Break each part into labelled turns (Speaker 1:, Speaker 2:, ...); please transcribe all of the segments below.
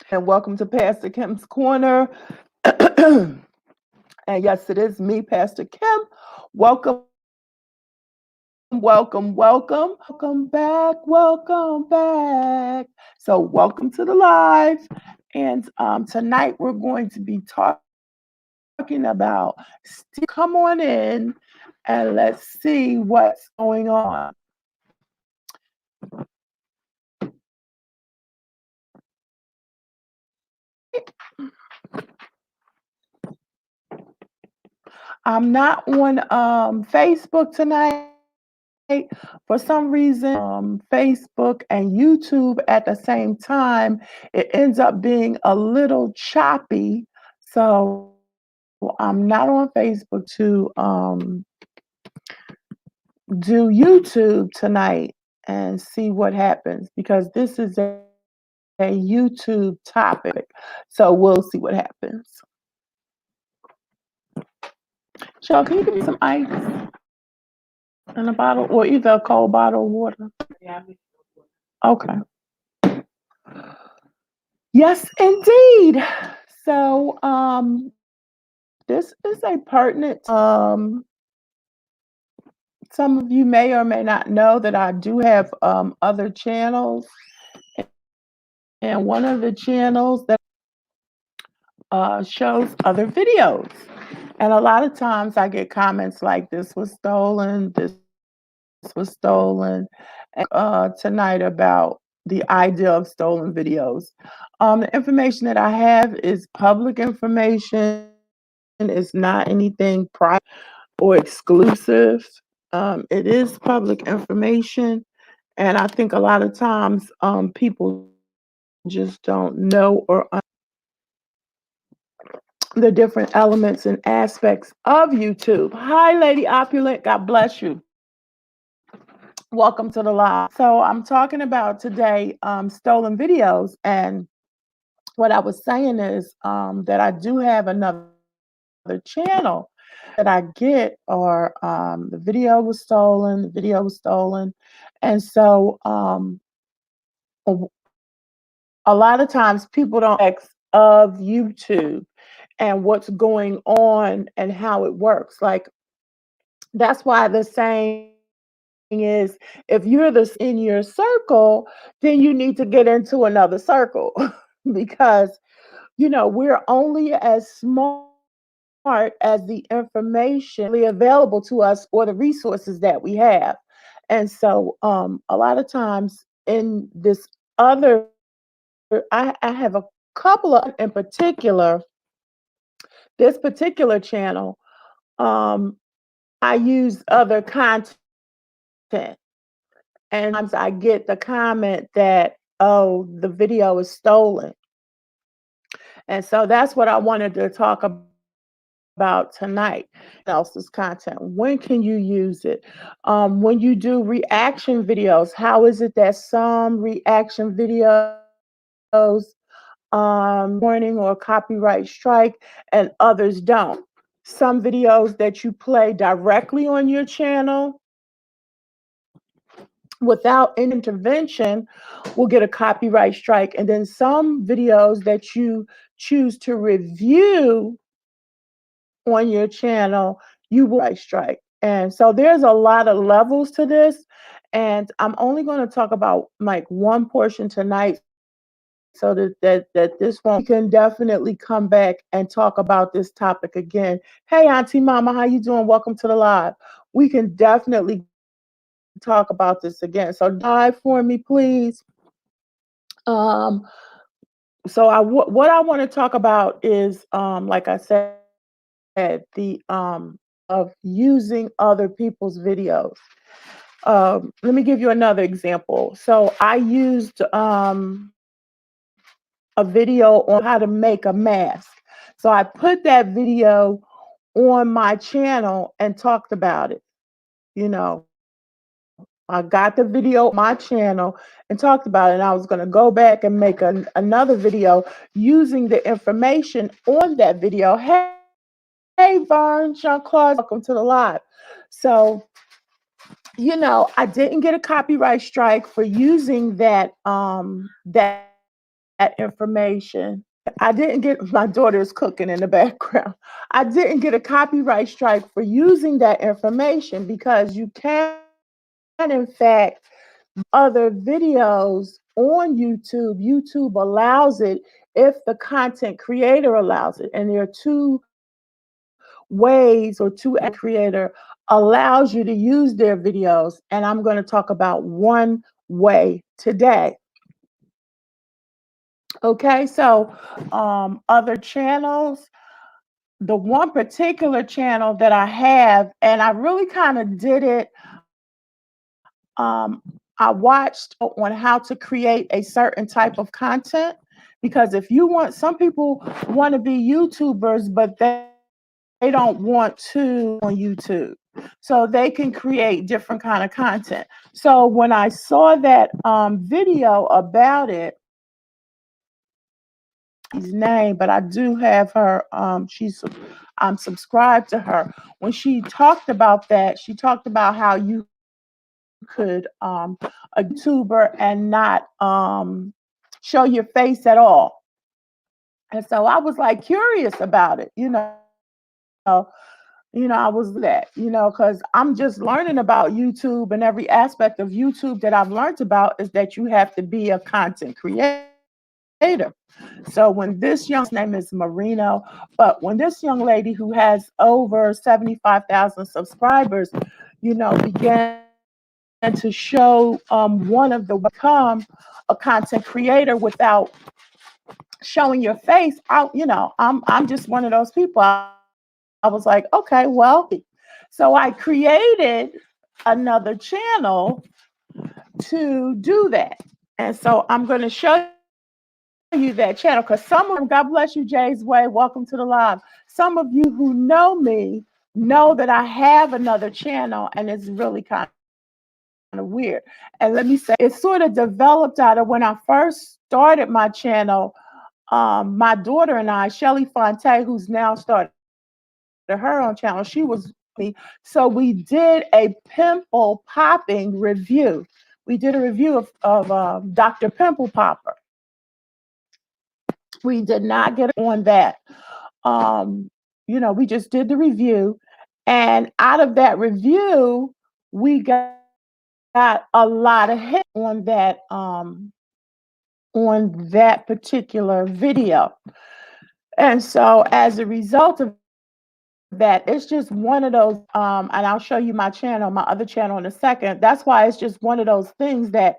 Speaker 1: And welcome to Pastor Kim's Corner. And yes, it is me, Pastor Kim. Welcome, welcome, welcome. Welcome back, welcome back. So, welcome to the live. And tonight we're going to be talking about come on in and let's see what's going on. I'm not on Facebook tonight. For some reason, Facebook and YouTube at the same time, it ends up being a little choppy. So I'm not on Facebook to do YouTube tonight and see what happens because this is a YouTube topic. So we'll see what happens. Shell, can you give me some ice in a bottle or either a cold bottle of water? Okay. Yes, indeed. So, this is a pertinent. Some of you may or may not know that I do have other channels, and one of the channels that shows other videos. And a lot of times I get comments like, "This was stolen. This was stolen." And, tonight about the idea of stolen videos. The information that I have is public information. It's not anything private or exclusive. It is public information, and I think a lot of times people just don't know or the different elements and aspects of YouTube. Hi, Lady Opulent. God bless you. Welcome to the live. So I'm talking about today stolen videos, and what I was saying is that I do have another channel that I get, or the video was stolen, and so a, a lot of times people don't of YouTube and what's going on and how it works. Like that's why the saying is if you're this in your circle, then you need to get into another circle because we're only as smart as the information available to us or the resources that we have. And so a lot of times in this other, I have a couple of in particular, this particular channel, um, I use other content. And sometimes I get the comment that, oh, the video is stolen. And so that's what I wanted to talk about tonight. Else's content. When can you use it? When you do reaction videos, how is it that some reaction videos warning or copyright strike and others don't? Some videos that you play directly on your channel without intervention will get a copyright strike. And then some videos that you choose to review on your channel, you will strike. And so there's a lot of levels to this. And I'm only going to talk about like one portion tonight so that this one we can definitely come back and talk about this topic again. Hey Auntie Mama, how you doing? Welcome to the live. We can definitely talk about this again. So dive for me, please. Um, so what I want to talk about is like I said, the of using other people's videos. Let me give you another example. So I used a video on how to make a mask. So I put that video on my channel and talked about it. You know, I got the video on my channel and talked about it. And I was going to go back and make another video using the information on that video. Hey, Vern, Jean Claude, welcome to the live. So, I didn't get a copyright strike for using that information. I didn't get my daughter's cooking in the background. I didn't get a copyright strike for using that information because you can, in fact, other videos on YouTube. YouTube allows it if the content creator allows it. And there are two ways, or two creator allows you to use their videos. And I'm going to talk about one way today. Okay, so other channels, the one particular channel that I have, and I really kind of did it. Um, I watched on how to create a certain type of content, because if you want, some people want to be YouTubers, but they don't want to on YouTube. So they can create different kind of content. So when I saw that video about it, his name, but I do have her. I'm subscribed to her. When she talked about that, she talked about how you could a YouTuber and not show your face at all. And so I was like curious about it, I was that, because I'm just learning about YouTube, and every aspect of YouTube that I've learned about is that you have to be a content creator. So when this young name is Marino, but when this young lady who has over 75,000 subscribers, began to show one of the become a content creator without showing your face, I'm just one of those people. I was like, okay, well, so I created another channel to do that. And so I'm going to show you that channel, because some of them, God bless you, Jay's Way, welcome to the live. Some of you who know me know that I have another channel, and it's really kind of weird. And let me say, it sort of developed out of when I first started my channel. My daughter and I, Shelly Fonte, who's now started her own channel, she was me. So we did a pimple popping review. We did a review of Dr. Pimple Popper. We did not get on that. We just did the review. And out of that review, we got a lot of hits on that particular video. And so as a result of that, it's just one of those, and I'll show you my other channel in a second. That's why it's just one of those things that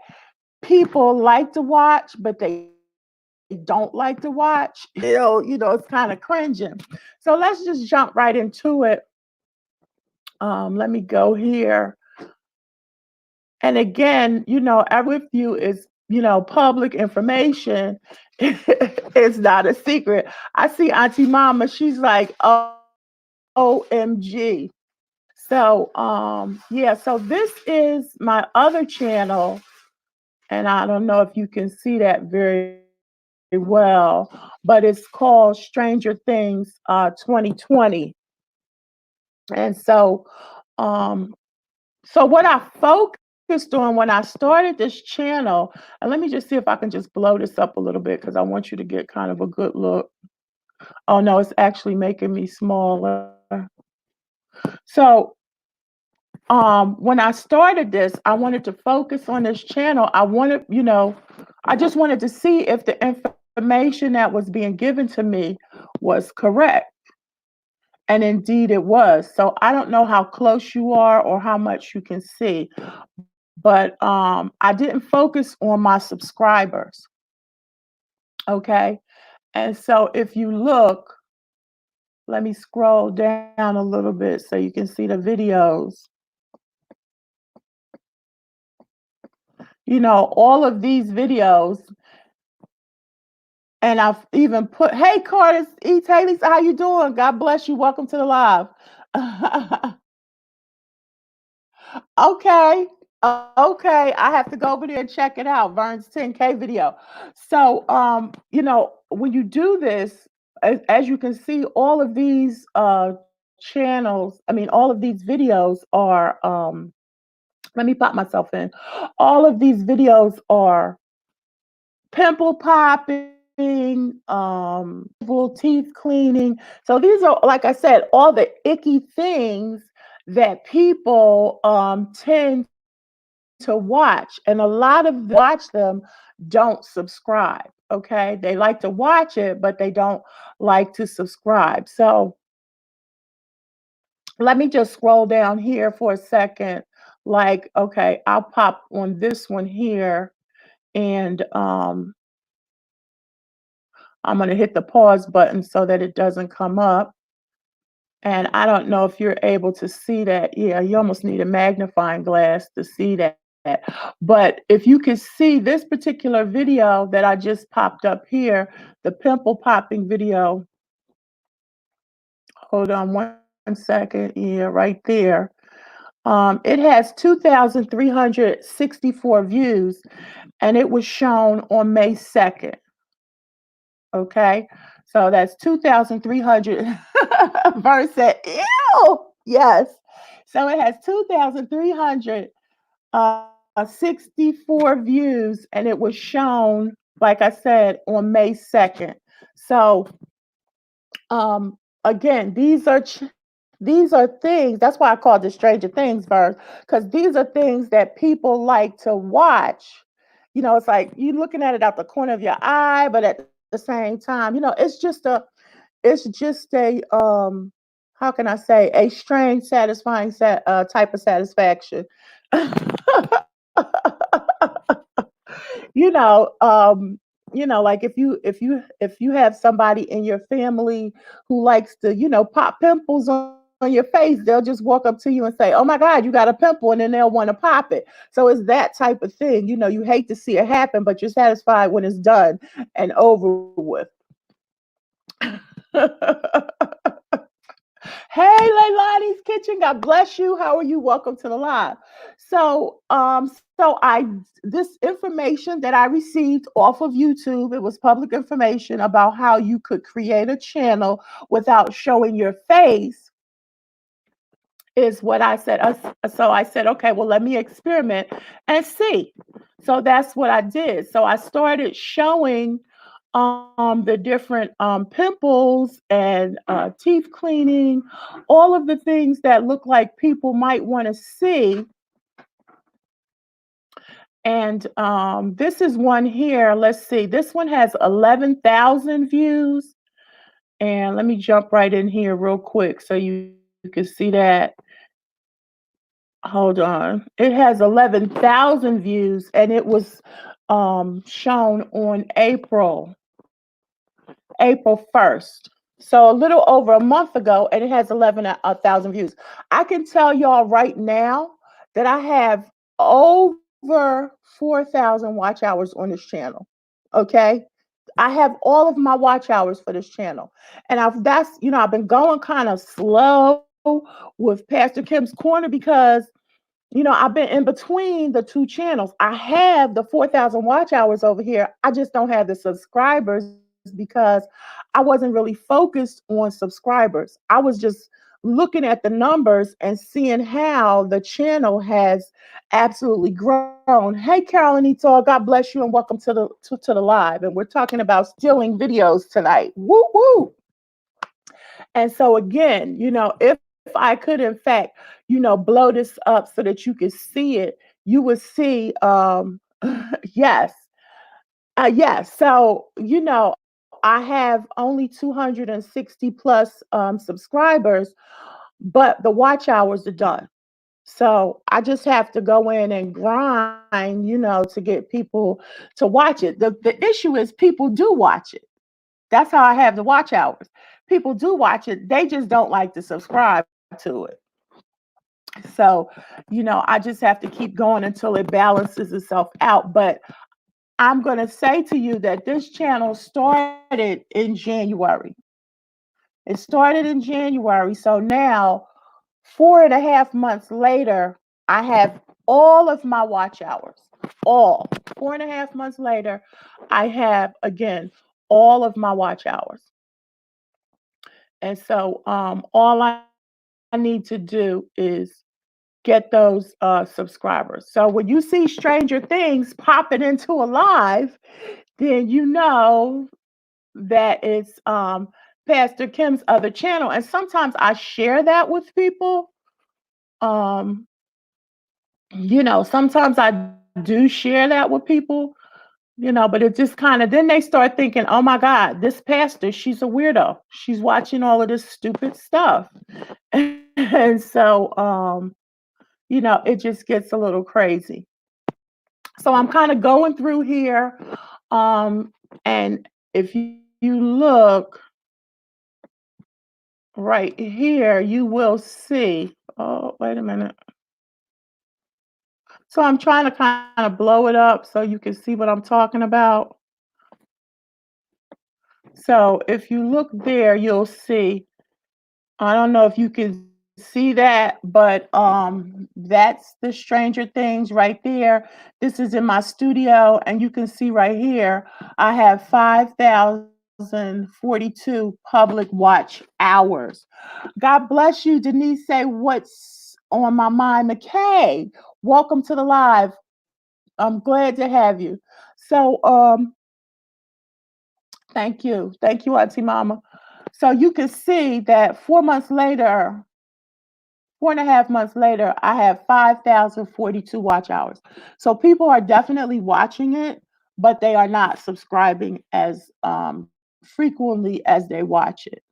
Speaker 1: people like to watch, but they don't like to watch. It's kind of cringing. So let's just jump right into it. Let me go here. And again, every with you is, public information. It's not a secret. I see Auntie Mama, she's like, oh, OMG. So, yeah, so this is my other channel, and I don't know if you can see that very well, but it's called Stranger Things 2020. And so what I focused on when I started this channel, and let me just see if I can just blow this up a little bit, because I want you to get kind of a good look. Oh no, it's actually making me smaller. So when I started this, I wanted to focus on this channel. I just wanted to see if the information that was being given to me was correct. And indeed it was. So I don't know how close you are or how much you can see, but I didn't focus on my subscribers. Okay. And so if you look, let me scroll down a little bit so you can see the videos. All of these videos, and I've even put, hey, Curtis E. Taylor, how you doing? God bless you. Welcome to the live. Okay. Okay. I have to go over there and check it out. Vern's 10K video. So, when you do this, as you can see, all of these channels, all of these videos are, let me pop myself in. All of these videos are pimple popping, teeth cleaning. So these are, like I said, all the icky things that people tend to watch, and a lot of watch them don't subscribe. Okay, they like to watch it, but they don't like to subscribe. So let me just scroll down here for a second. Like, okay, I'll pop on this one here, and I'm going to hit the pause button so that it doesn't come up. And I don't know if you're able to see that. Yeah, you almost need a magnifying glass to see that. But if you can see this particular video that I just popped up here, the pimple popping video. Hold on one second. Yeah, right there. It has 2,364 views, and it was shown on May 2nd. Okay, so that's 2,300 versus, ew, yes. So it has 2,364 views, and it was shown, like I said, on May 2nd. So again, these are things, that's why I call it Stranger Things verse, because these are things that people like to watch. You know, it's like you looking at it out the corner of your eye, but at the same time, you know, it's just a how can I say, a strange, satisfying type of satisfaction. you know, um, like if you have somebody in your family who likes to, pop pimples on your face, they'll just walk up to you and say, "Oh my God, you got a pimple," and then they'll want to pop it. So it's that type of thing. You hate to see it happen, but you're satisfied when it's done and over with. Hey, Leilani's Kitchen. God bless you. How are you? Welcome to the live. So, I this information that I received off of YouTube, it was public information about how you could create a channel without showing your face, is what I said. So I said, okay, well, let me experiment and see. So that's what I did. So I started showing the different pimples and teeth cleaning, all of the things that look like people might want to see. And this is one here. Let's see. This one has 11,000 views. And let me jump right in here real quick so you can see that. Hold on. It has 11,000 views, and it was shown on April 1st. So a little over a month ago, and it has 11,000 views. I can tell y'all right now that I have over 4,000 watch hours on this channel. Okay. I have all of my watch hours for this channel. And I've been going kind of slow with Pastor Kim's Corner because I've been in between the two channels. I have the 4,000 watch hours over here. I just don't have the subscribers because I wasn't really focused on subscribers. I was just looking at the numbers and seeing how the channel has absolutely grown. Hey, Carolyn Etal, God bless you and welcome to the live. And we're talking about stealing videos tonight. Woo woo. And so again, if I could, in fact, blow this up so that you could see it, you would see, yes, yes. So, I have only 260 plus subscribers, but the watch hours are done. So I just have to go in and grind, to get people to watch it. The issue is people do watch it. That's how I have the watch hours. People do watch it. They just don't like to subscribe to it. So, I just have to keep going until it balances itself out. But I'm going to say to you that this channel started in January. It started in January. So now, 4.5 months later, I have all of my watch hours. All 4.5 months later, I have, again, all of my watch hours. And so all I need to do is get those subscribers. So when you see Stranger Things popping into a live, then you know that it's Pastor Kim's other channel. And sometimes I share that with people. Um, sometimes I do share that with people, but it just kind of then they start thinking, oh my God, this pastor, she's a weirdo. She's watching all of this stupid stuff. And so it just gets a little crazy. So I'm kind of going through here. And if you look right here, you will see. Oh, wait a minute. So I'm trying to kind of blow it up so you can see what I'm talking about. So if you look there, you'll see. I don't know if you can see that, but that's the Stranger Things right there. This is in my studio, and you can see right here, I have 5,042 public watch hours. God bless you, Denise. Say what's on my mind, McKay. Welcome to the live. I'm glad to have you. So, thank you, Auntie Mama. So you can see that 4 months later, 4.5 months later, I have 5,042 watch hours. So people are definitely watching it, but they are not subscribing as frequently as they watch it.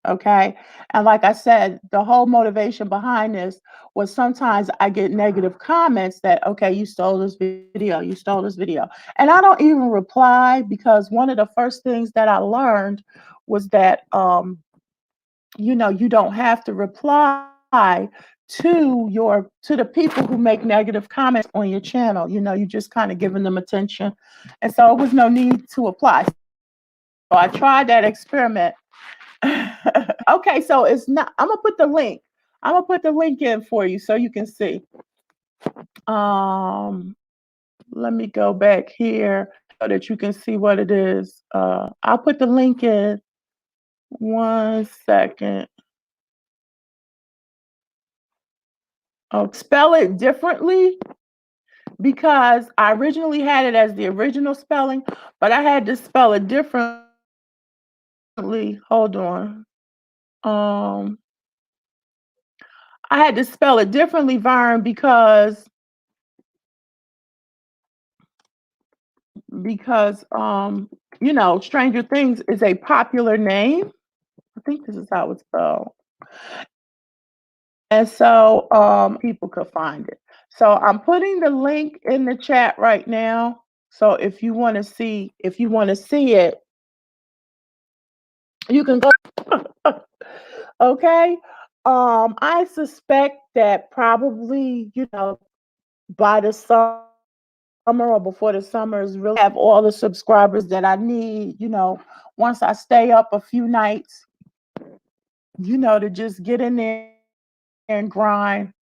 Speaker 1: Okay. And like I said, the whole motivation behind this was sometimes I get negative comments that, okay, you stole this video, you stole this video. And I don't even reply because one of the first things that I learned was that, you don't have to reply to the people who make negative comments on your channel. You just kind of giving them attention. And so it was no need to apply. So I tried that experiment. Okay, so it's not. I'm gonna put the link. I'm gonna put the link in for you so you can see. Um, Let me go back here so that you can see what it is. I'll put the link in. 1 second. I'll spell it differently because I originally had it as the original spelling, but I had to spell it differently. Hold on. Um, I had to spell it differently, Vern, because Stranger Things is a popular name. I think this is how it's spelled. And so people could find it. So I'm putting the link in the chat right now. So if you want to see it, you can go. Okay. I suspect that probably, by the summer or before the summer is really have all the subscribers that I need, once I stay up a few nights, to just get in there and grind.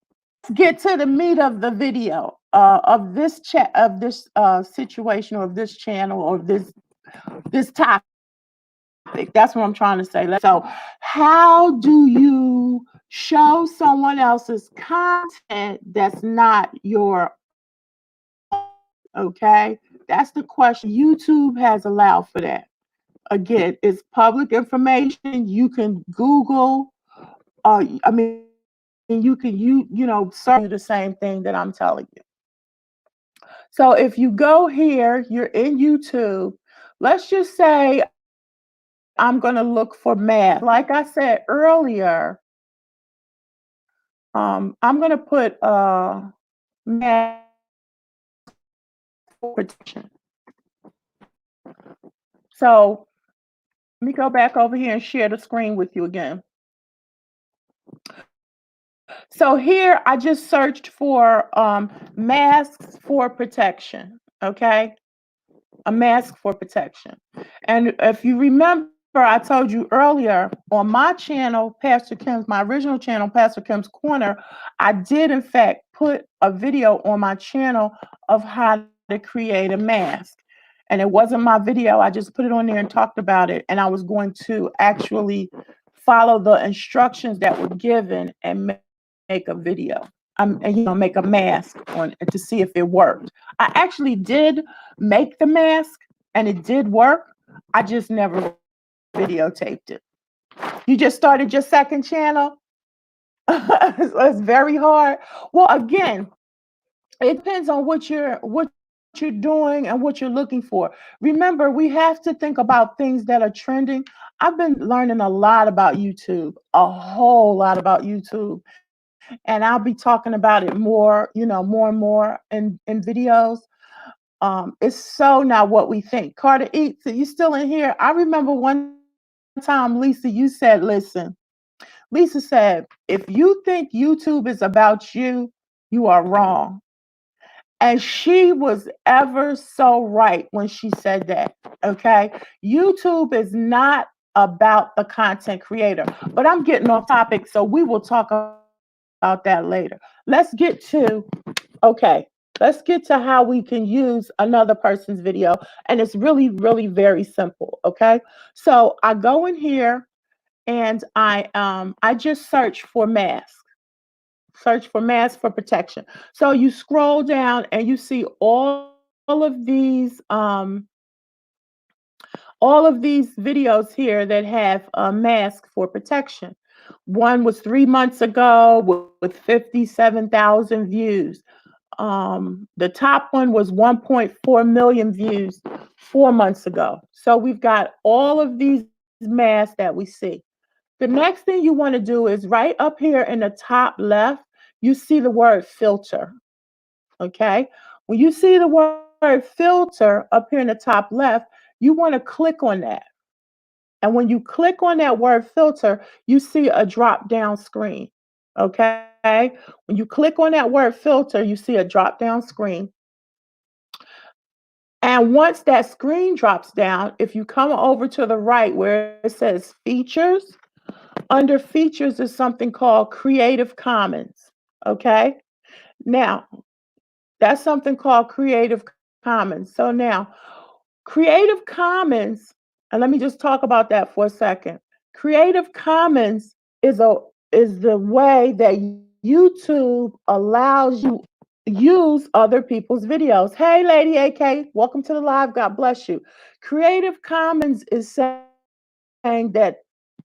Speaker 1: Get to the meat of the video of this chat of this situation or of this channel or this topic. That's what I'm trying to say. So, how do you show someone else's content that's not your own? Okay? That's the question. YouTube has allowed for that. Again, it's public information. You can Google, I mean, you can search the same thing that I'm telling you. So if you go here, you're in YouTube. Let's just say I'm going to look for math. Like I said earlier, I'm going to put math protection. So let me go back over here and share the screen with you again. So here I just searched for masks for protection. Okay. A mask for protection. And if you remember, I told you earlier on my channel, my original channel, Pastor Kim's Corner, I did in fact put a video on my channel of how to create a mask. And it wasn't my video. I just put it on there and talked about it. And I was going to actually follow the instructions that were given and make a video. And make a mask on to see if it worked. I actually did make the mask and it did work. I just never videotaped it. You just started your second channel. It's very hard. Well, again, it depends on what you're doing and what you're looking for. Remember, we have to think about things that are trending. I've been learning a lot about YouTube, a whole lot about YouTube, and I'll be talking about it more, more and more in videos. It's so not what we think. Carter Eats, are you still in here? I remember one time, Lisa, you said, listen, Lisa said, if you think YouTube is about you, you are wrong. And she was ever so right when she said that. Okay. YouTube is not about the content creator, but I'm getting off topic, so we will talk about that later. Let's get to, okay, let's get to how we can use another person's video. And it's really, really very simple. Okay. So I go in here and I just search for mask for protection. So you scroll down and you see all of these videos here that have a mask for protection. One was 3 months ago with 57,000 views. The top one was 1.4 million views 4 months ago. So we've got all of these masks that we see. The next thing you want to do is right up here in the top left, you see the word filter. Okay. When you see the word filter up here in the top left, you want to click on that. And when you click on that word filter, you see a drop down screen. Okay. When you click on that word filter, you see a drop down screen. And once that screen drops down, if you come over to the right where it says features, under features is something called Creative Commons. Okay. Now, that's something called Creative Commons. So now, Creative Commons, and let me just talk about that for a second. Creative Commons is the way that YouTube allows you use other people's videos. Hey, Lady AK, welcome to the live. God bless you. Creative Commons is saying that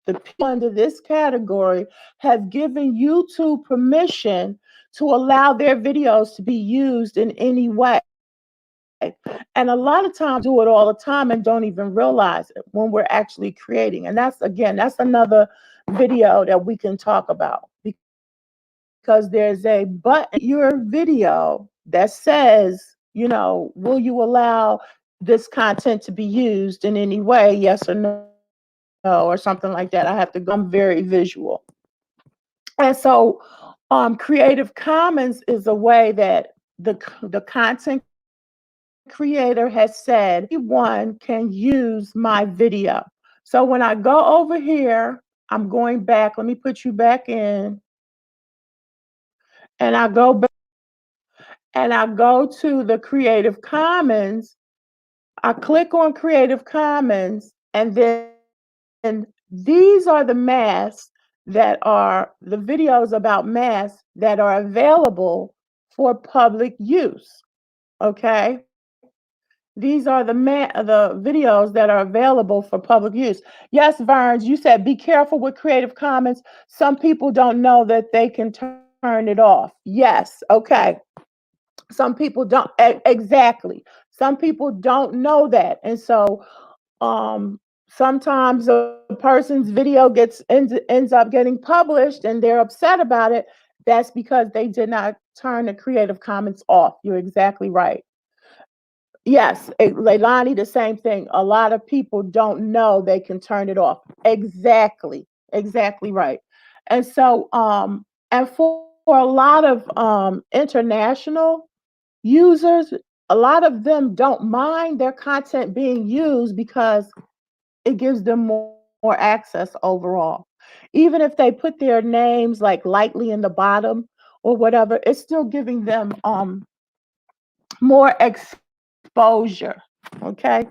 Speaker 1: the people under this category have given YouTube permission to allow their videos to be used in any way. And a lot of times do it all the time and don't even realize it when we're actually creating. And that's another video that we can talk about, because there's a button in your video that says, will you allow this content to be used in any way? Yes or no, or something like that. I have to go. I'm very visual. And so Creative Commons is a way that the content creator has said anyone can use my video. So when I go over here, I'm going back. Let me put you back in. And I go back and I go to the Creative Commons. I click on Creative Commons, and then these are the masks that are the videos about masks that are available for public use. Okay. These are the videos that are available for public use. Yes, Verns, you said be careful with Creative Commons. Some people don't know that they can turn it off. Yes, okay. Some people don't exactly. Some people don't know that, and so sometimes a person's video ends up getting published, and they're upset about it. That's because they did not turn the Creative Commons off. You're exactly right. Yes, Leilani, the same thing. A lot of people don't know they can turn it off. Exactly, exactly right. And so, and for a lot of international users, a lot of them don't mind their content being used because it gives them more access overall. Even if they put their names like lightly in the bottom or whatever, it's still giving them more exposure. Okay.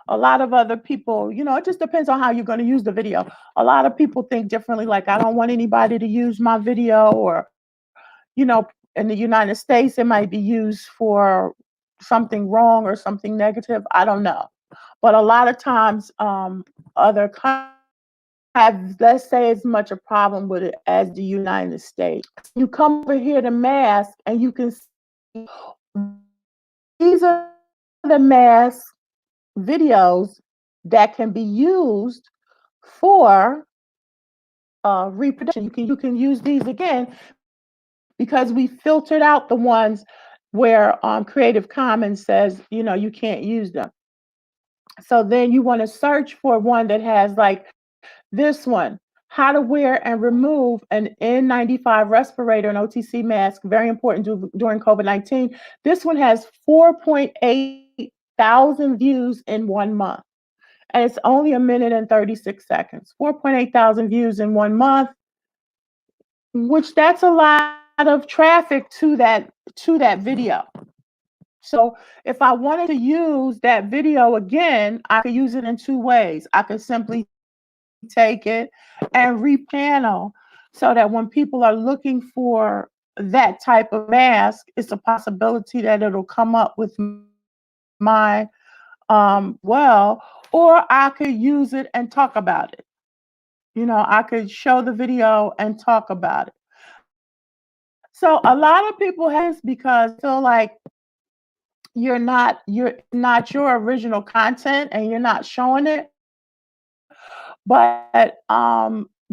Speaker 1: A lot of other people, it just depends on how you're going to use the video. A lot of people think differently, like, I don't want anybody to use my video, or, in the United States, it might be used for something wrong or something negative. I don't know. But a lot of times, other countries have, let's say, as much a problem with it as the United States. You come over here to mask, and you can see these are the mask videos that can be used for reproduction. You can use these again because we filtered out the ones where Creative Commons says you can't use them. So then you want to search for one that has like this one: how to wear and remove an N95 respirator and OTC mask, very important during COVID-19. This one has 4.8 thousand views in 1 month. And it's only a minute and 36 seconds. 4.8 thousand views in 1 month, which that's a lot of traffic to that video. So if I wanted to use that video again, I could use it in two ways. I could simply take it and repanel so that when people are looking for that type of mask, it's a possibility that it'll come up with my well, or I could use it and talk about it. I could show the video and talk about it. So a lot of people have this because they feel like you're not your original content and you're not showing it. But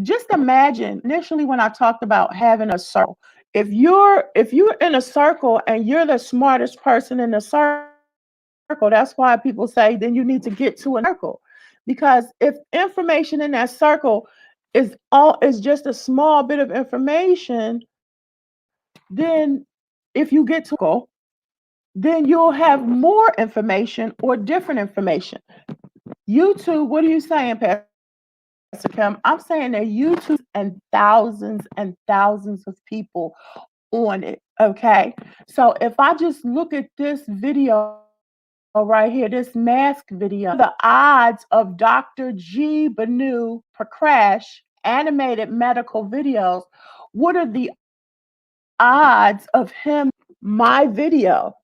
Speaker 1: just imagine initially when I talked about having a circle. If you're in a circle and you're the smartest person in the circle, that's why people say then you need to get to a circle. Because if information in that circle is just a small bit of information, then if you get to a circle, then you'll have more information or different information. YouTube, what are you saying, Pastor Kim? I'm saying that YouTube and thousands of people on it. Okay. So if I just look at this video right here, this mask video, the odds of Dr. G. Banu Prakash animated medical videos, what are the odds of him, my video,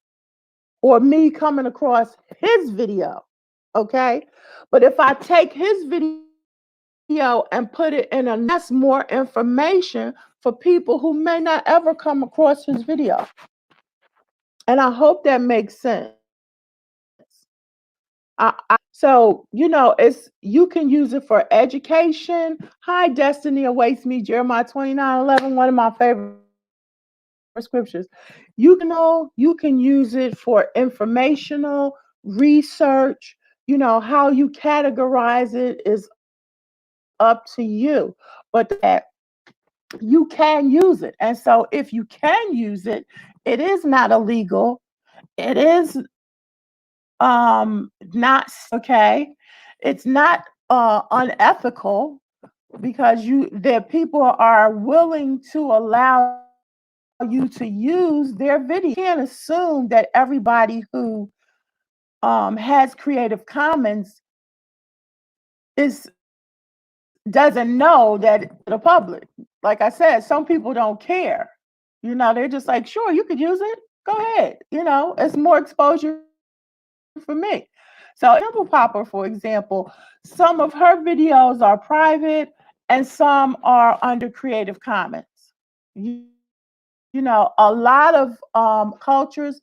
Speaker 1: or me coming across his video? Okay. But if I take his video and put it in that's more information for people who may not ever come across his video. And I hope that makes sense. So, it's you can use it for education. Hi, destiny awaits me. Jeremiah 29:11, one of my favorite scriptures. You can use it for informational research. How you categorize it is up to you. But that you can use it. And so if you can use it, it is not illegal. It is not okay. It's not unethical because the people are willing to allow you to use their video. You can't assume that everybody who has Creative Commons is doesn't know that the public. Like I said, some people don't care. They're just like, sure, you could use it. Go ahead. It's more exposure for me. So Pimple Popper, for example, some of her videos are private and some are under Creative Commons. A lot of cultures,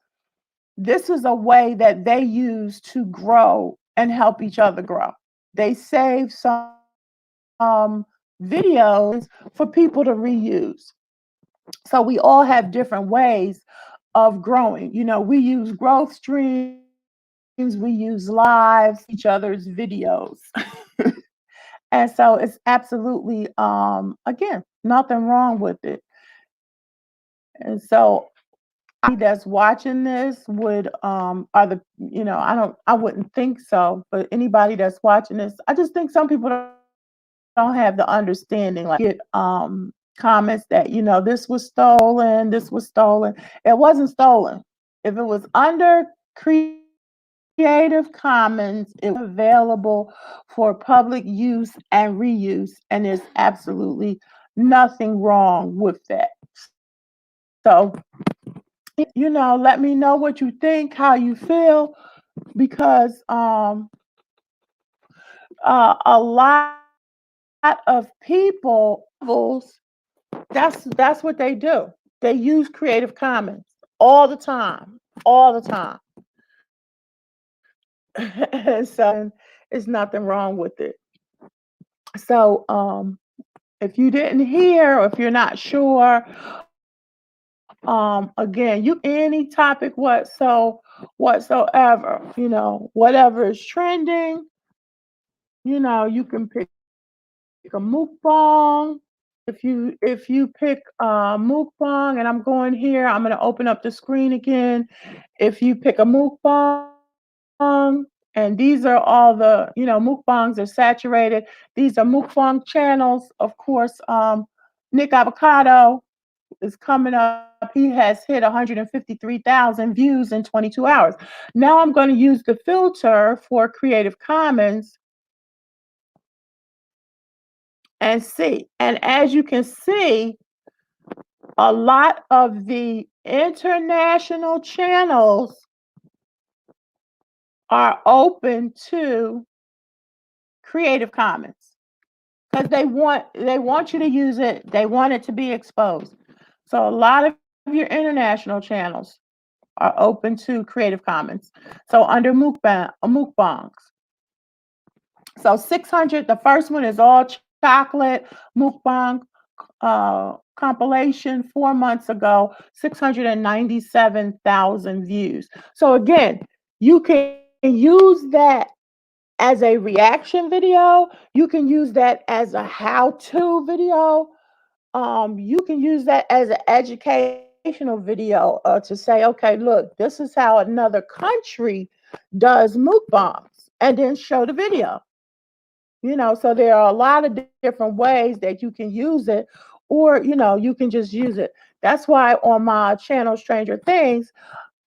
Speaker 1: this is a way that they use to grow and help each other grow. They save some videos for people to reuse. So we all have different ways of growing. We use growth streams, we use lives, each other's videos. And so it's absolutely, again, nothing wrong with it. And so that's watching this would are the I wouldn't think so, but anybody that's watching this, I just think some people don't have the understanding, like get comments that this was stolen, this was stolen. It wasn't stolen. If it was under Creative Commons, it was available for public use and reuse, and there's absolutely nothing wrong with that. So let me know what you think, how you feel, because a lot of people, that's what they do. They use Creative Commons all the time, all the time. So there's nothing wrong with it. So if you didn't hear or if you're not sure, again, you any topic whatsoever, whatever is trending, you can pick a mukbang. If you pick mukbang, and I'm going here, I'm going to open up the screen again. If you pick a mukbang, and these are all the, mukbangs are saturated. These are mukbang channels, of course. Nick Avocado is coming up. He has hit 153,000 views in 22 hours. Now I'm going to use the filter for Creative Commons and see. And as you can see, a lot of the international channels are open to Creative Commons because they want you to use it. They want it to be exposed. So a lot of your international channels are open to Creative Commons. So under mukbangs. So 600, the first one is all chocolate mukbang compilation 4 months ago, 697,000 views. So again, you can use that as a reaction video. You can use that as a how-to video. You can use that as an educational video to say, okay, look, this is how another country does mukbangs, and then show the video. So there are a lot of different ways that you can use it, or you can just use it. That's why on my channel, Stranger Things,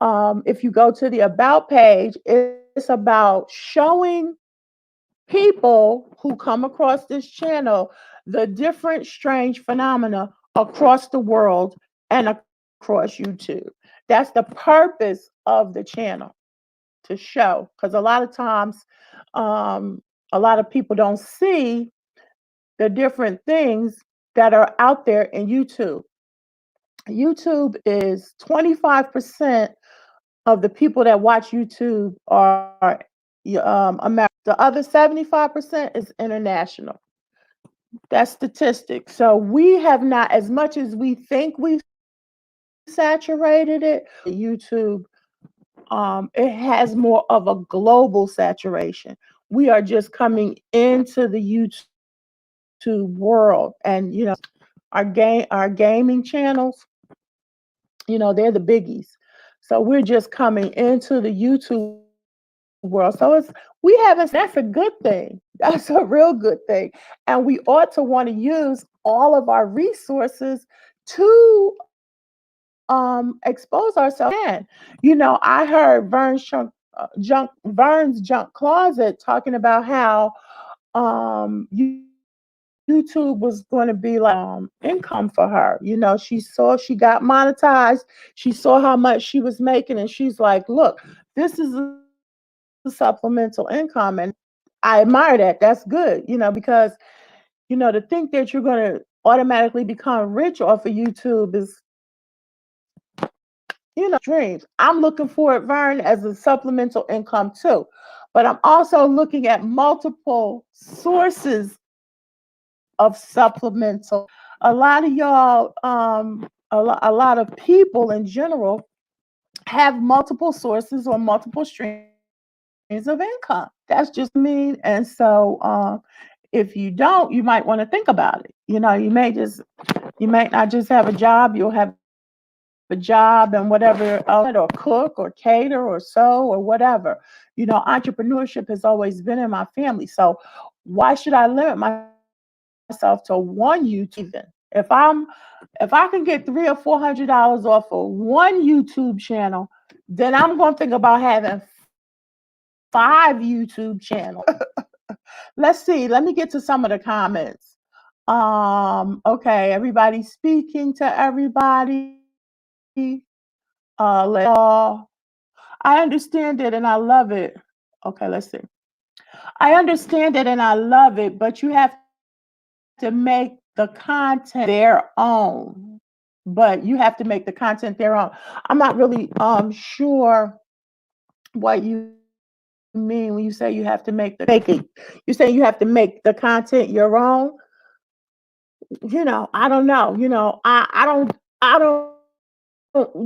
Speaker 1: if you go to the About page, it's about showing people who come across this channel the different strange phenomena across the world and across YouTube. That's the purpose of the channel, to show, because a lot of times, a lot of people don't see the different things that are out there in YouTube. YouTube is 25% of the people that watch YouTube are American. The other 75% is international. That's statistics. So we have not, as much as we think we've saturated it, YouTube, it has more of a global saturation. We are just coming into the YouTube world, and our gaming channels, they're the biggies. So we're just coming into the YouTube world. So that's a good thing. That's a real good thing. And we ought to want to use all of our resources to expose ourselves. And I heard Vern's Junk Closet talking about how YouTube was going to be like income for her. She got monetized. She saw how much she was making, and she's like, "Look, this is a supplemental income," and I admire that. That's good, because to think that you're going to automatically become rich off of YouTube is, dreams. I'm looking for it, Vern, as a supplemental income too, but I'm also looking at multiple sources of supplemental. A lot of y'all, a lot of people in general have multiple sources or multiple streams of income. That's just me. And so, if you don't, you might want to think about it. You might not just have a job. You'll have a job and whatever, or cook or cater or sew or whatever. Entrepreneurship has always been in my family. So why should I limit myself to one YouTube? If I can get $300 or $400 off of one YouTube channel, then I'm going to think about having 5 YouTube channels. Let's see. Let me get to some of the comments. Okay, everybody's speaking to everybody. I understand it and I love it. Okay, let's see. I understand it and I love it, but you have to make the content their own. But you have to make the content their own. I'm not really sure what you mean when you say you have to make it. You say you have to make the content your own. I don't know. I don't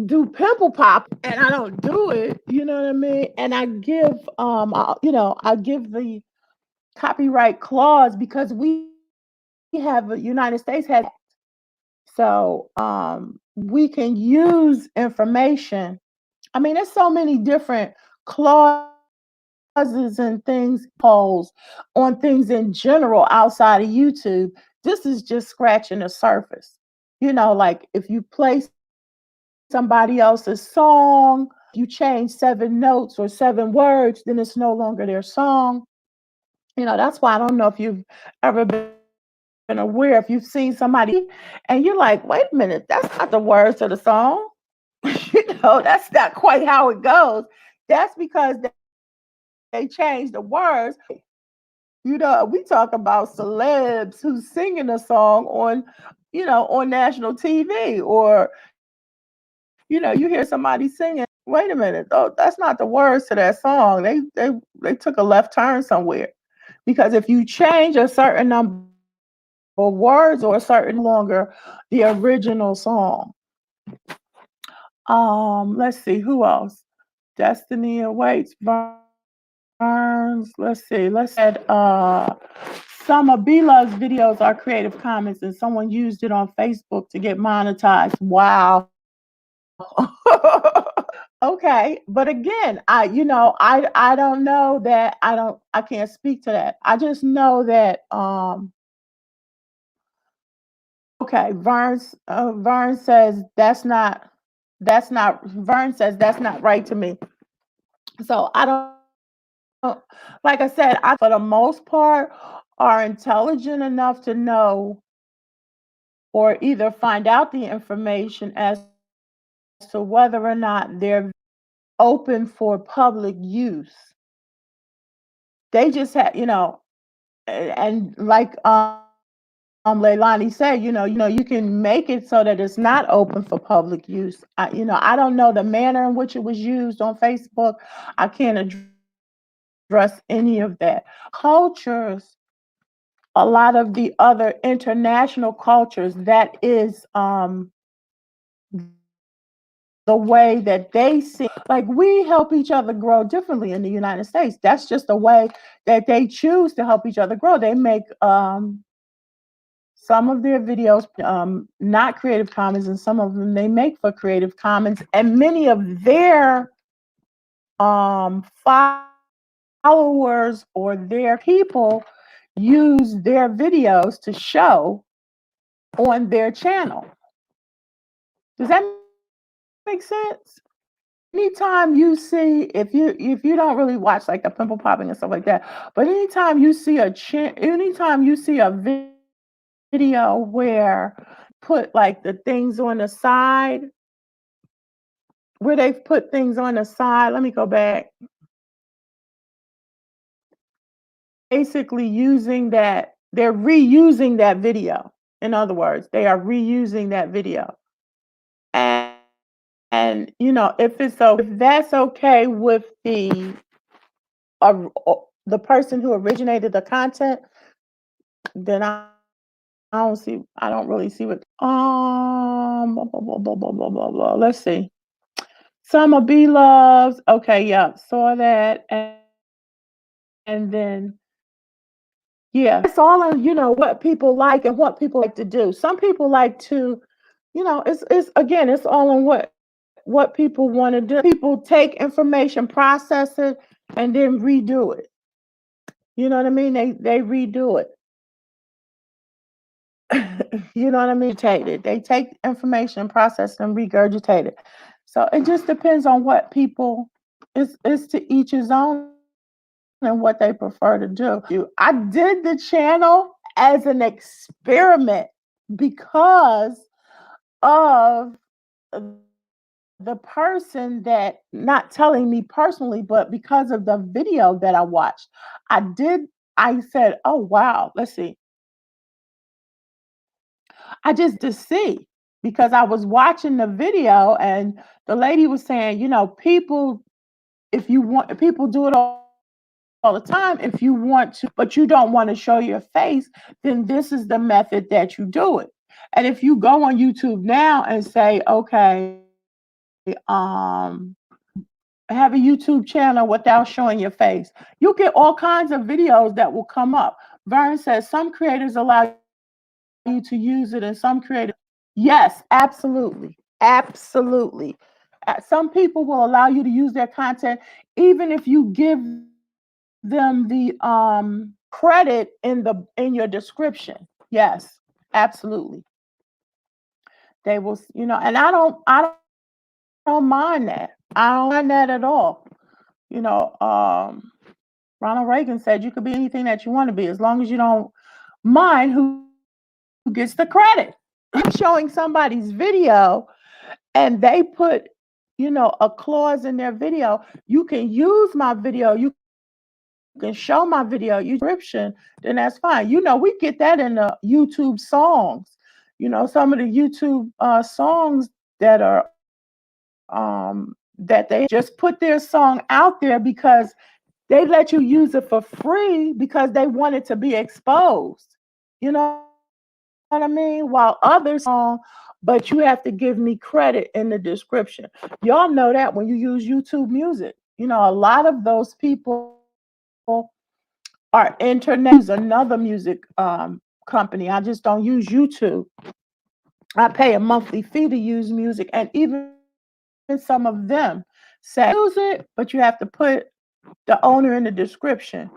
Speaker 1: do pimple pop and I don't do it. You know what I mean? And I give I give the copyright clause because we have a United States has so we can use information. I mean, there's so many different clauses and things polls on things in general outside of YouTube. This is just scratching the surface. Like if you play somebody else's song, you change 7 notes or 7 words, then it's no longer their song. That's why I don't know if you've ever been aware, if you've seen somebody and you're like, wait a minute, that's not the words to the song. That's not quite how it goes. That's because they changed the words. We talk about celebs who's singing a song on national TV, or you hear somebody singing. Wait a minute, though, that's not the words to that song. They took a left turn somewhere. Because if you change a certain number of words or a certain longer the original song. Let's see who else. Destiny awaits. Burns. Let's see. Let's add some of B Love's videos are Creative Commons and someone used it on Facebook to get monetized. Wow. Okay, but again, I don't know that. I can't speak to that. I just know that okay, Vern says Vern says that's not right to me. So I don't, like I said, I for the most part are intelligent enough to know or either find out the information as to whether or not they're open for public use. They just have, and like Leilani said, you can make it so that it's not open for public use. I don't know the manner in which it was used on Facebook. I can't address any of that. Cultures, a lot of the other international cultures, that is the way that they see. Like we help each other grow differently in the United States. That's just the way that they choose to help each other grow. They make some of their videos not Creative Commons, and some of them they make for Creative Commons, and many of their followers or their people use their videos to show on their channel. Does that make sense? Anytime you see, if you don't really watch like the pimple popping and stuff like that, but anytime you see a video where put like the things on the side, where they've put things on the side, let me go back. Basically using that, they're reusing that video. In other words, they are reusing that video. And if that's okay with uh, the person who originated the content, then I don't really see what blah, blah, blah, blah, blah, blah, blah. Let's see. Summer B loves. Okay, yeah, saw that. And then yeah, it's all in, what people like and what people like to do. Some people like to, it's again, it's all in what people want to do. People take information, process it, and then redo it. You know what I mean? They redo it. You know what I mean? Take it. They take information, process it, and regurgitate it. So it just depends on what people. It's to each his own and what they prefer to do. I did the channel as an experiment because of the person that not telling me personally, but because of the video that I watched, I did I said, "Oh, wow, let's see." I just to see because I was watching the video and the lady was saying, people if you want people do it all the time if you want to, but you don't want to show your face, then this is the method that you do it. And if you go on YouTube now and say, okay, um have a YouTube channel without showing your face. You get all kinds of videos that will come up. Vern says some creators allow you to use it and some creators. Yes, absolutely. Absolutely. Some people will allow you to use their content even if you give them the credit in your description. Yes, absolutely. They will, and I don't mind that. I don't mind that at all. You know, Ronald Reagan said you could be anything that you want to be as long as you don't mind who gets the credit. I'm showing somebody's video and they put, a clause in their video. You can use my video, you can show my video, you description, then that's fine. We get that in the YouTube songs. Some of the YouTube songs that are that they just put their song out there because they let you use it for free because they want it to be exposed. You know what I mean? While others but you have to give me credit in the description. Y'all know that when you use YouTube Music. A lot of those people are internet use another music company. I just don't use YouTube. I pay a monthly fee to use music, and even some of them say use it, but you have to put the owner in the description.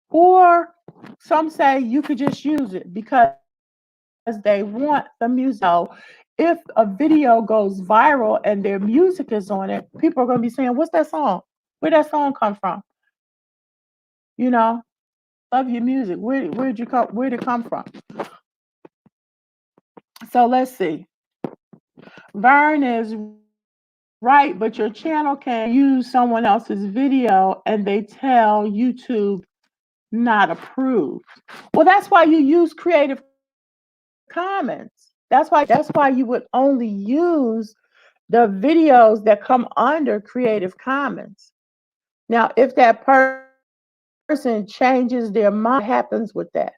Speaker 1: Or some say you could just use it because they want the music. So if a video goes viral and their music is on it, people are going to be saying, "What's that song? Where that song come from?" You know, love your music. Where'd you come? Where'd it come from? So let's see. Vern is right, but your channel can use someone else's video and they tell YouTube not approved. Well, that's why you use Creative Commons. That's why you would only use the videos that come under Creative Commons. Now, if that person changes their mind, what happens with that?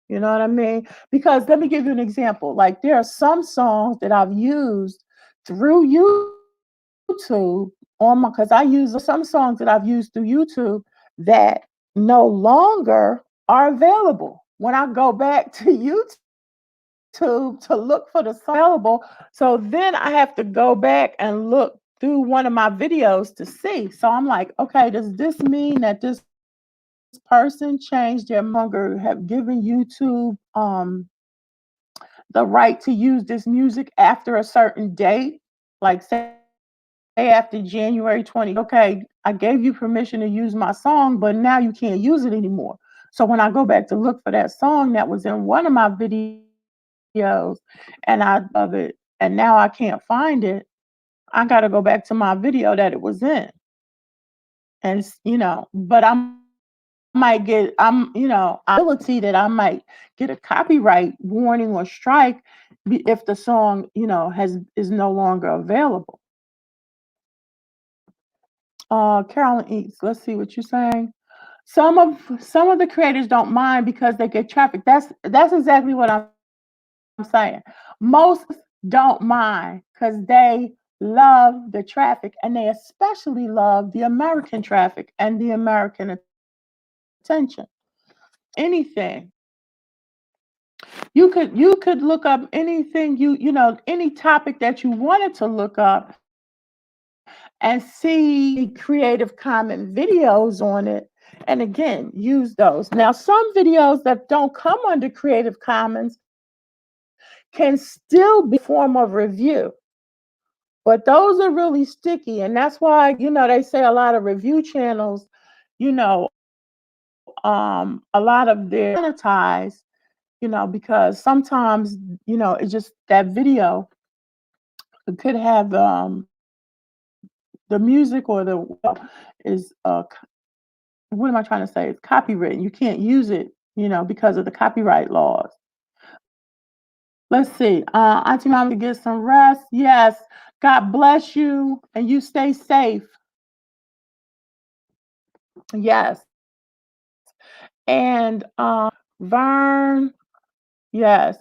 Speaker 1: You know what I mean? Because let me give you an example. Like there are some songs that I've used through YouTube on my because I use some songs that I've used through YouTube that no longer are available. When I go back to YouTube to look for the song available. So then I have to go back and look through one of my videos to see. So I'm like, okay, does this mean that this person changed their longer have given YouTube the right to use this music after a certain date? Like say after January 20, okay, I gave you permission to use my song, but now you can't use it anymore. So when I go back to look for that song that was in one of my videos and I love it and now I can't find it, I got to go back to my video that it was in. And but might get ability that I might get a copyright warning or strike if the song, has is no longer available. Carolyn Eats, let's see what you're saying. Some of the creators don't mind because they get traffic. That's exactly what I'm saying. Most don't mind because they love the traffic and they especially love the American traffic and the American attention. Anything. You could look up anything any topic that you wanted to look up and see Creative Commons videos on it. And again, use those. Now, some videos that don't come under Creative Commons can still be a form of review, but those are really sticky. And that's why, they say a lot of review channels, you know, a lot of their monetize, because sometimes, it's just that video could have the music or the is what am I trying to say? It's copywritten. You can't use it, because of the copyright laws. Let's see. Auntie Mama to get some rest. Yes. God bless you and you stay safe. Yes. And Vern, yes.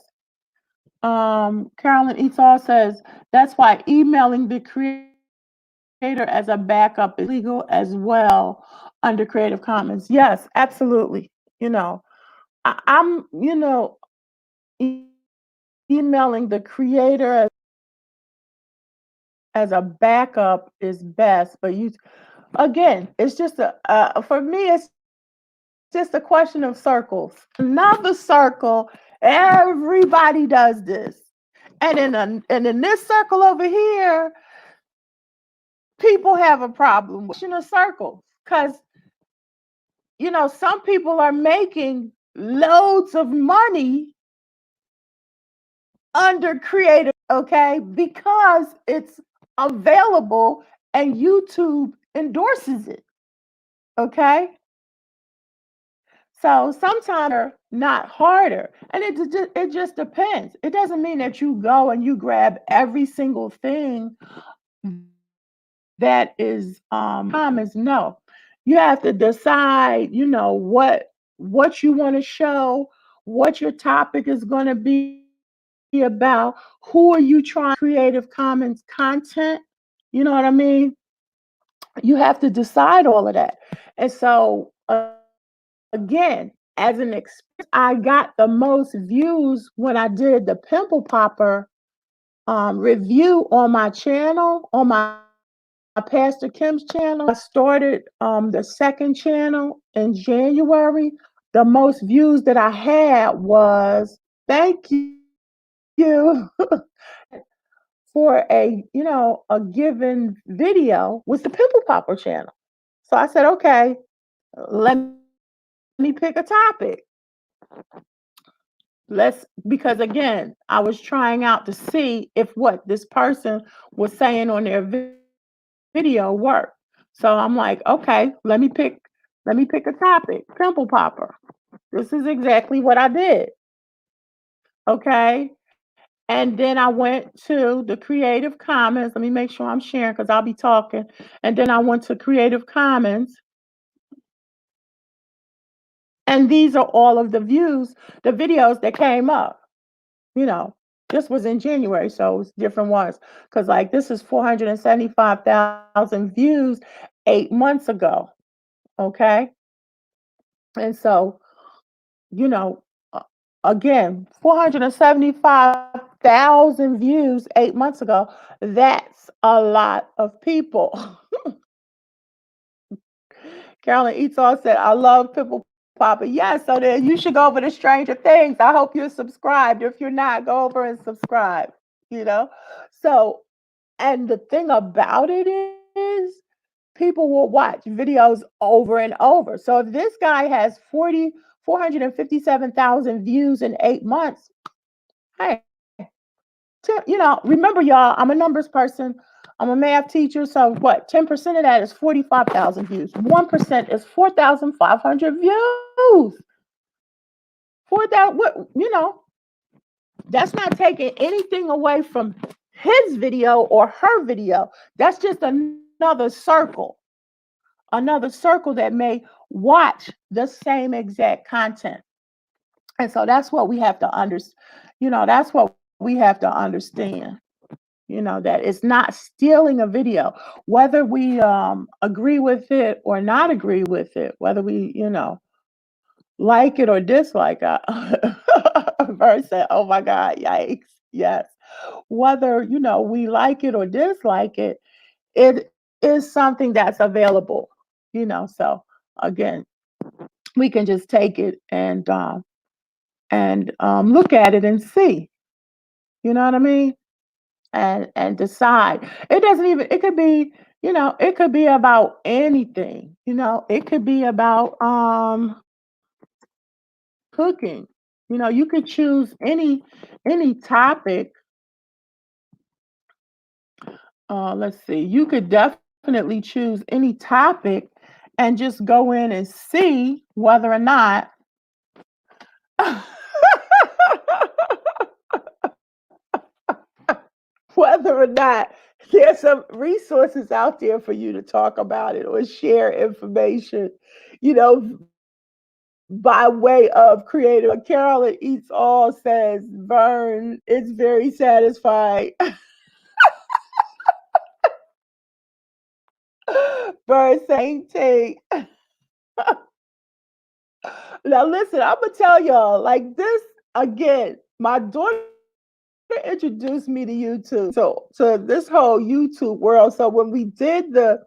Speaker 1: Carolyn Etal says that's why emailing the creator as a backup is legal as well under Creative Commons. Yes, absolutely. I'm, e- emailing the creator as a backup is best, but again, it's just for me, it's just a question of circles. Another circle, everybody does this. And in this circle over here, people have a problem with circles because some people are making loads of money under creative, okay, because it's available and YouTube endorses it, okay. So sometimes they're not harder, and it just depends. It doesn't mean that you go and you grab every single thing that is commons. No, you have to decide. What you want to show, what your topic is going to be about, who are you trying Creative Commons content. You know what I mean? You have to decide all of that, and so. Again, as an experience, I got the most views when I did the pimple popper review on my channel, on my Pastor Kim's channel. I started the second channel in January. The most views that I had was thank you for a given video was the pimple popper channel. So I said, okay, let me pick a topic. Because again, I was trying out to see if what this person was saying on their video worked. So I'm like, okay, let me pick a topic, pimple popper. This is exactly what I did. Okay. And then I went to the Creative Commons. Let me make sure I'm sharing because I'll be talking. And then I went to Creative Commons. And these are all of the views, the videos that came up. you know, this was in January, so it's different ones. Because like this is 475,000 views 8 months ago. Okay. And so, you know, again, 475,000 views 8 months ago. That's a lot of people. Carolyn Etal said, I love Pimple Popper. Yes, so then you should go over to Stranger Things. I hope you're subscribed. If you're not, go over and subscribe, you know? So, and the thing about it is, people will watch videos over and over. So if this guy has 457,000 views in 8 months, hey, remember y'all, I'm a numbers person. I'm a math teacher. So what? 10% of that is 45,000 views. 1% is 4,500 views. 4,000, that's not taking anything away from his video or her video. That's just another circle that may watch the same exact content. And so that's what we have to understand. That's what we have to understand. That it's not stealing a video, whether we agree with it or not agree with it, whether we, like it or dislike it. Verse said, oh my God, yikes. Yes. Whether, we like it or dislike it, it is something that's available, so again, we can just take it and look at it and see, you know what I mean? And decide. It could be, it could be about anything, it could be about cooking. You could choose any topic. Let's see. You could definitely definitely choose any topic and just go in and see whether or not whether or not there's some resources out there for you to talk about it or share information, you know, by way of creative. Carolyn Eats All says, Vern, it's very satisfying. Vern saying, take. Now, listen, I'm going to tell y'all, like this again, my daughter introduced me to YouTube. So to this whole YouTube world. So when we did the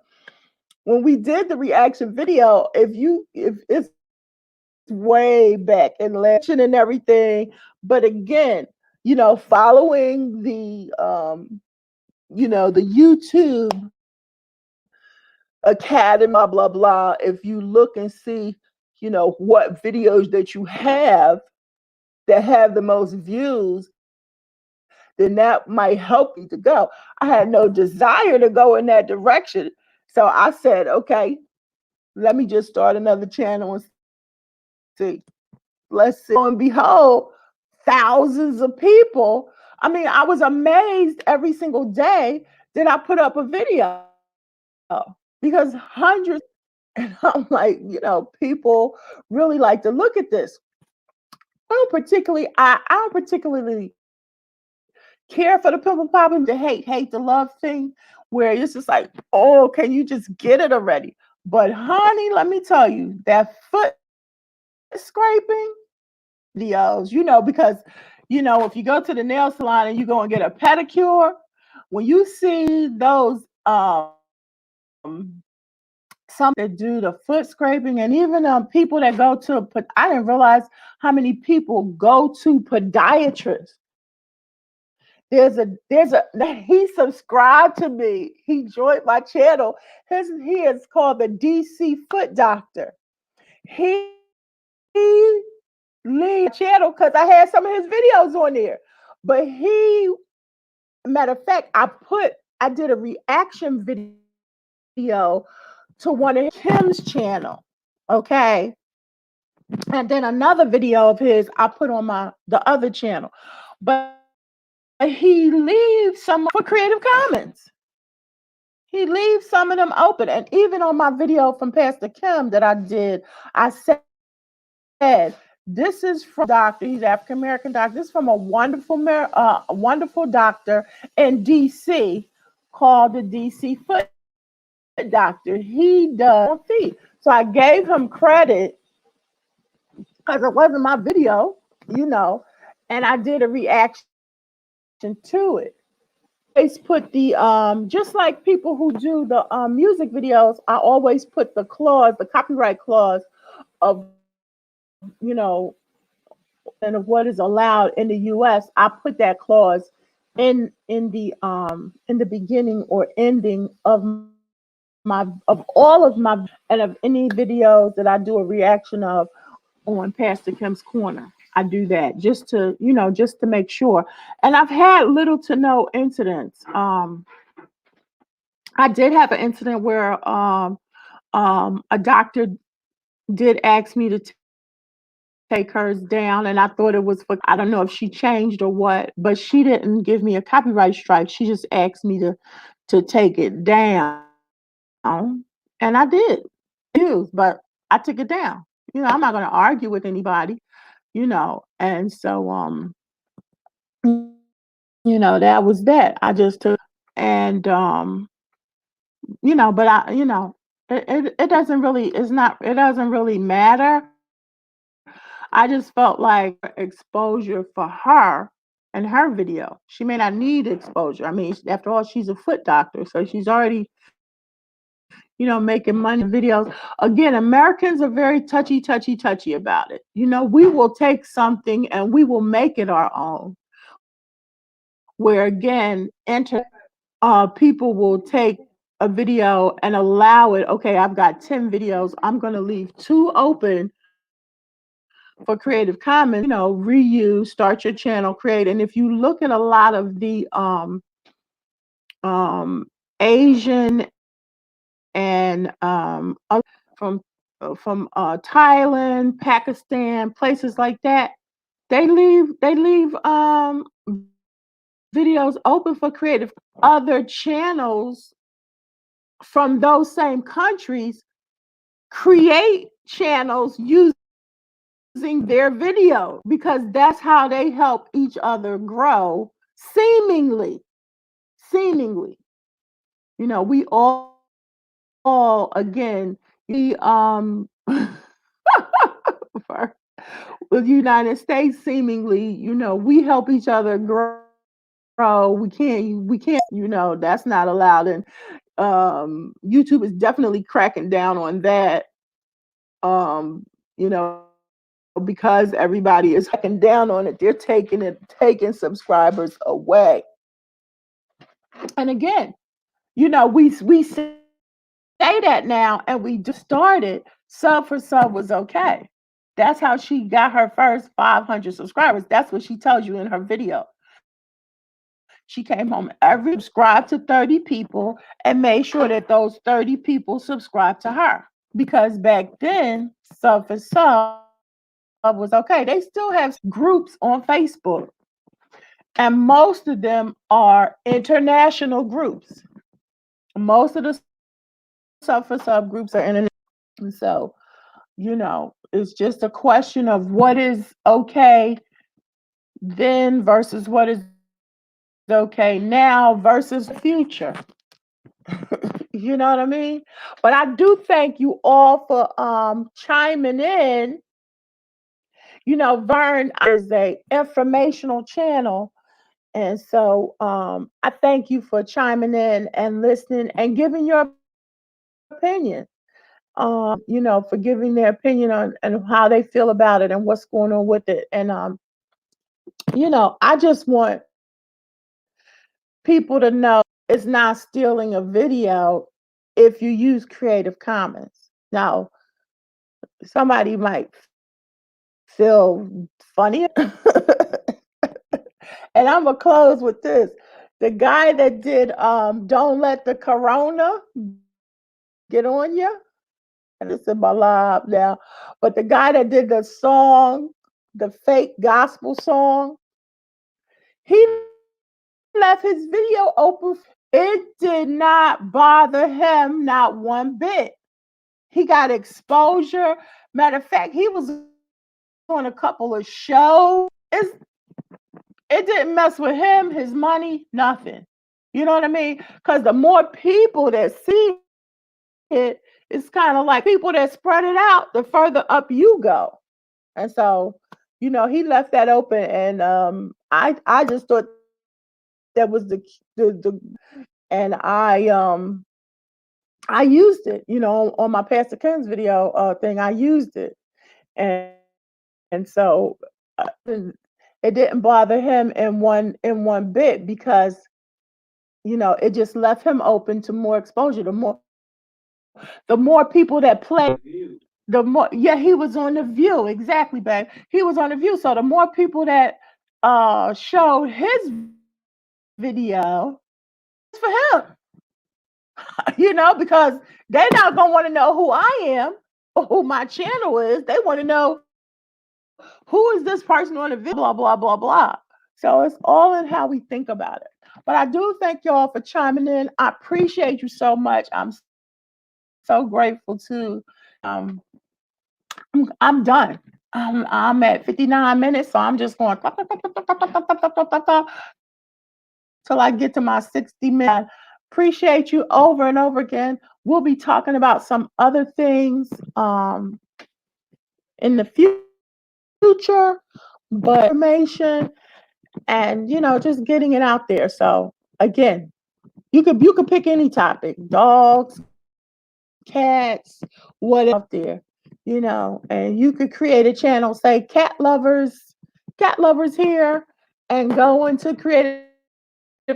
Speaker 1: reaction video, if it's way back in legend and everything, but again, following the YouTube Academy, blah blah blah. If you look and see, what videos that you have that have the most views, then that might help you to go. I had no desire to go in that direction. So I said, okay, let me just start another channel and see. Let's see. And behold, thousands of people. I mean, I was amazed every single day that I put up a video because hundreds, and I'm like, people really like to look at this. I don't particularly care for the pimple popping, the hate the love thing, where it's just like, oh, can you just get it already? But honey, let me tell you, that foot scraping videos, because if you go to the nail salon and you go and get a pedicure, when you see those some that do the foot scraping, and even people that go to, but I didn't realize how many people go to podiatrists. There's a he subscribed to me. He joined my channel. He is called the DC Foot Doctor. He leave channel because I had some of his videos on there. But matter of fact, I did a reaction video to one of Kim's channel. Okay. And then another video of his I put on the other channel. But he leaves some for Creative Commons. He leaves some of them open. And even on my video from Pastor Kim that I did, I said, this is from doctor. He's African American doctor. This is from a wonderful doctor in DC called the DC Foot Doctor. He does feet. So I gave him credit because it wasn't my video, and I did a reaction to it. Always put the just like people who do the music videos, I always put the copyright clause of and of what is allowed in the US. I put that clause in the beginning or ending of all of my and of any videos that I do a reaction of on Pastor Kim's Corner. I do that just to make sure. And I've had little to no incidents. I did have an incident where a doctor did ask me to take hers down, and I thought it was for, I don't know if she changed or what, but she didn't give me a copyright strike. She just asked me to take it down, and I did. But I took it down. I'm not going to argue with anybody. And so that was that. I just took, and but it doesn't really, it doesn't really matter. I just felt like exposure for her and her video. She may not need exposure. I mean, after all, she's a foot doctor, so she's already, making money in videos. Again, Americans are very touchy about it. We will take something and we will make it our own. Where again, people will take a video and allow it. Okay, I've got 10 videos. I'm going to leave 2 open for Creative Commons, reuse, start your channel, create. And if you look at a lot of the Asian and from Thailand, Pakistan, places like that. They leave videos open for creative. Other channels from those same countries create channels using their video because that's how they help each other grow. Seemingly, we all again, we for with the United States, seemingly, we help each other grow. We can't, that's not allowed. And YouTube is definitely cracking down on that. Um, because everybody is cracking down on it, they're taking subscribers away. And again, we say that now, and we just started. Sub for Sub was okay. That's how she got her first 500 subscribers. That's what she tells you in her video. She came home every subscribed to 30 people and made sure that those 30 people subscribed to her. Because back then, Sub for Sub was okay. They still have groups on Facebook, and most of them are international groups. Most of the Sub for Sub groups are international. So, it's just a question of what is okay then versus what is okay now versus future. You know what I mean? But I do thank you all for chiming in. Vern is a informational channel. And so I thank you for chiming in and listening and giving your opinion. For giving their opinion on and how they feel about it and what's going on with it. And I just want people to know it's not stealing a video if you use Creative Commons. Now, somebody might feel funny. And I'm gonna close with this. The guy that did Don't Let the Corona Get On You, and it's in my lab now. But the guy that did the song, the fake gospel song, he left his video open. It did not bother him not one bit. He got exposure. Matter of fact, he was on a couple of shows. It didn't mess with him, his money, nothing. You know what I mean? Because the more people that see it, it's kind of like people that spread it out, the further up you go. And so, he left that open, and I just thought that was the and I used it, on my Pastor Ken's video thing. I used it, and so it didn't bother him in one bit because it just left him open to more exposure. The more people that play, the more, yeah, he was on The View, exactly, babe. He was on The View, so the more people that showed his video, it's for him. Because they're not gonna want to know who I am or who my channel is. They want to know who is this person on the video, blah, blah, blah, blah. So it's all in how we think about it. But I do thank y'all for chiming in. I appreciate you so much. I'm so grateful too. I'm done. I'm at 59 minutes, so I'm just going till I get to my 60 minutes. Appreciate you over and over again. We'll be talking about some other things in the future, but information and just getting it out there. So again, you could pick any topic: dogs, cats, whatever out there, and you could create a channel, say cat lovers here, and go into Creative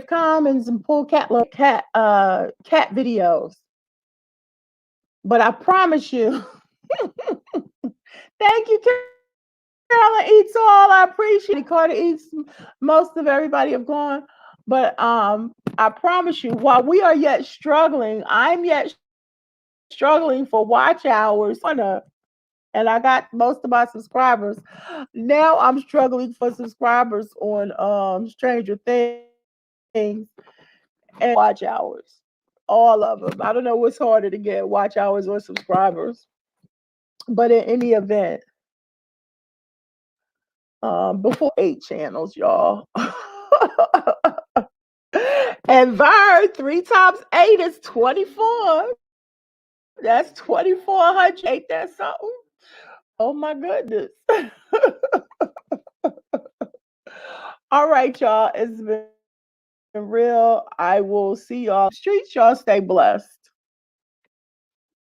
Speaker 1: Commons and pull cat videos. But I promise you, thank you, Carolyn Eats All. I appreciate it. Carter Eats. Most of everybody have gone. But I promise you, while we are yet struggling, I'm yet struggling for watch hours and I got most of my subscribers. Now I'm struggling for subscribers on Stranger Things and watch hours. All of them. I don't know what's harder to get, watch hours or subscribers. But in any event, before 8 channels, y'all. And Vern, 3 times 8 is 24. That's 2,400. Ain't that something? Oh my goodness. All right, y'all. It's been real. I will see y'all streets. Y'all stay blessed.